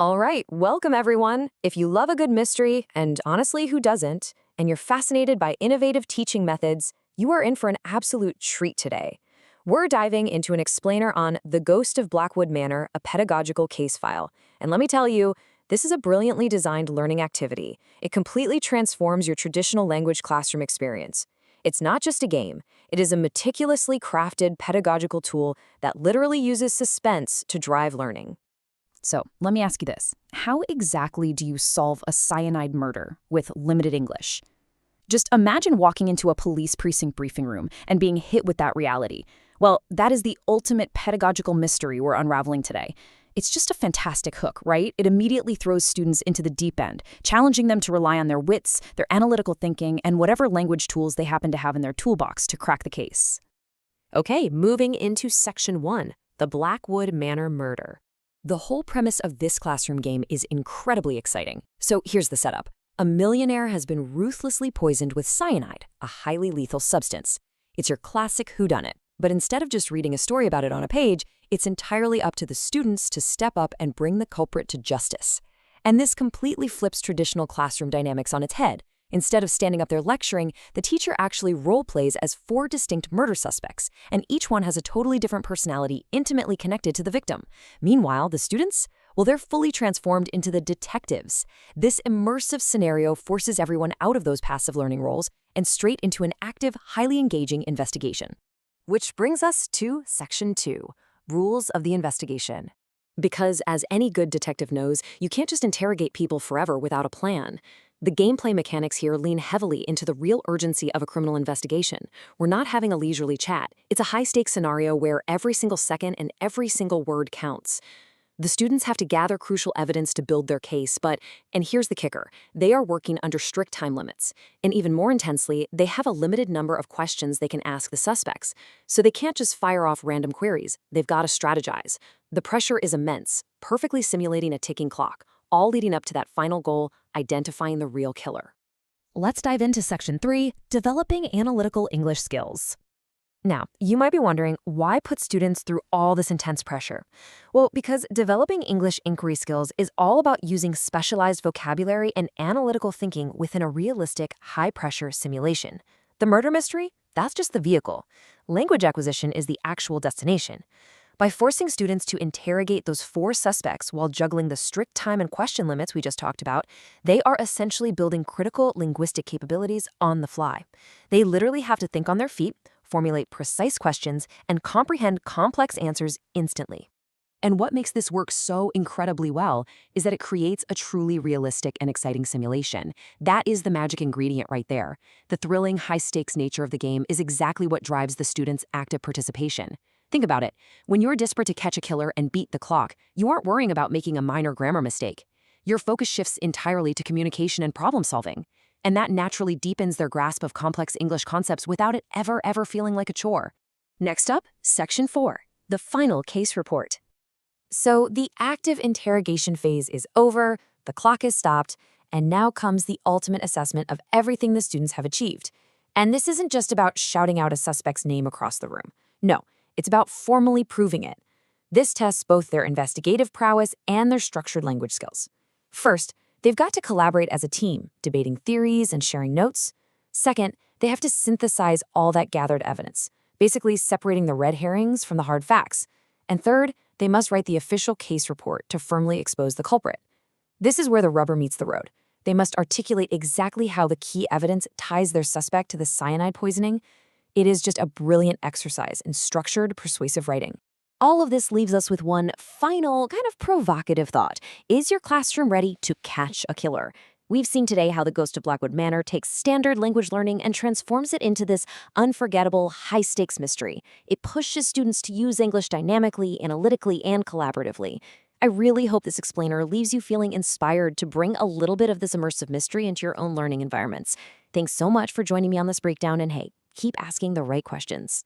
All right, welcome everyone. If you love a good mystery, and honestly, who doesn't, and you're fascinated by innovative teaching methods, you are in for an absolute treat today. We're diving into an explainer on The Ghost of Blackwood Manor, a pedagogical case file. And let me tell you, this is a brilliantly designed learning activity. It completely transforms your traditional language classroom experience. It's not just a game, it is a meticulously crafted pedagogical tool that literally uses suspense to drive learning. So let me ask you this. How exactly do you solve a cyanide murder with limited English? Just imagine walking into a police precinct briefing room and being hit with that reality. Well, that is the ultimate pedagogical mystery we're unraveling today. It's just a fantastic hook, right? It immediately throws students into the deep end, challenging them to rely on their wits, their analytical thinking, and whatever language tools they happen to have in their toolbox to crack the case. Okay, moving into Section 1, the Blackwood Manor murder. The whole premise of this classroom game is incredibly exciting. So here's the setup. A millionaire has been ruthlessly poisoned with cyanide, a highly lethal substance. It's your classic whodunit, but instead of just reading a story about it on a page, it's entirely up to the students to step up and bring the culprit to justice. And this completely flips traditional classroom dynamics on its head. Instead of standing up there lecturing, the teacher actually role-plays as 4 distinct murder suspects, and each one has a totally different personality intimately connected to the victim. Meanwhile, the students? Well, they're fully transformed into the detectives. This immersive scenario forces everyone out of those passive learning roles and straight into an active, highly engaging investigation. Which brings us to Section 2, Rules of the Investigation. Because, as any good detective knows, you can't just interrogate people forever without a plan. The gameplay mechanics here lean heavily into the real urgency of a criminal investigation. We're not having a leisurely chat. It's a high-stakes scenario where every single second and every single word counts. The students have to gather crucial evidence to build their case, and here's the kicker, they are working under strict time limits. And even more intensely, they have a limited number of questions they can ask the suspects. So they can't just fire off random queries. They've got to strategize. The pressure is immense, perfectly simulating a ticking clock, all leading up to that final goal, identifying the real killer. Let's dive into Section 3, Developing Analytical English Skills. Now, you might be wondering, why put students through all this intense pressure? Well, because developing English inquiry skills is all about using specialized vocabulary and analytical thinking within a realistic, high-pressure simulation. The murder mystery? That's just the vehicle. Language acquisition is the actual destination. By forcing students to interrogate those 4 suspects while juggling the strict time and question limits we just talked about, they are essentially building critical linguistic capabilities on the fly. They literally have to think on their feet, formulate precise questions, and comprehend complex answers instantly. And what makes this work so incredibly well is that it creates a truly realistic and exciting simulation. That is the magic ingredient right there. The thrilling, high-stakes nature of the game is exactly what drives the students' active participation. Think about it. When you're desperate to catch a killer and beat the clock, you aren't worrying about making a minor grammar mistake. Your focus shifts entirely to communication and problem solving. And that naturally deepens their grasp of complex English concepts without it ever feeling like a chore. Next up, Section 4, the final case report. So the active interrogation phase is over, the clock is stopped, and now comes the ultimate assessment of everything the students have achieved. And this isn't just about shouting out a suspect's name across the room. No, it's about formally proving it. This tests both their investigative prowess and their structured language skills. First, they've got to collaborate as a team, debating theories and sharing notes. Second, they have to synthesize all that gathered evidence, basically separating the red herrings from the hard facts. And third, they must write the official case report to firmly expose the culprit. This is where the rubber meets the road. They must articulate exactly how the key evidence ties their suspect to the cyanide poisoning. It is just a brilliant exercise in structured, persuasive writing. All of this leaves us with one final, kind of provocative thought. Is your classroom ready to catch a killer? We've seen today how The Ghost of Blackwood Manor takes standard language learning and transforms it into this unforgettable, high-stakes mystery. It pushes students to use English dynamically, analytically, and collaboratively. I really hope this explainer leaves you feeling inspired to bring a little bit of this immersive mystery into your own learning environments. Thanks so much for joining me on this breakdown, and hey, keep asking the right questions.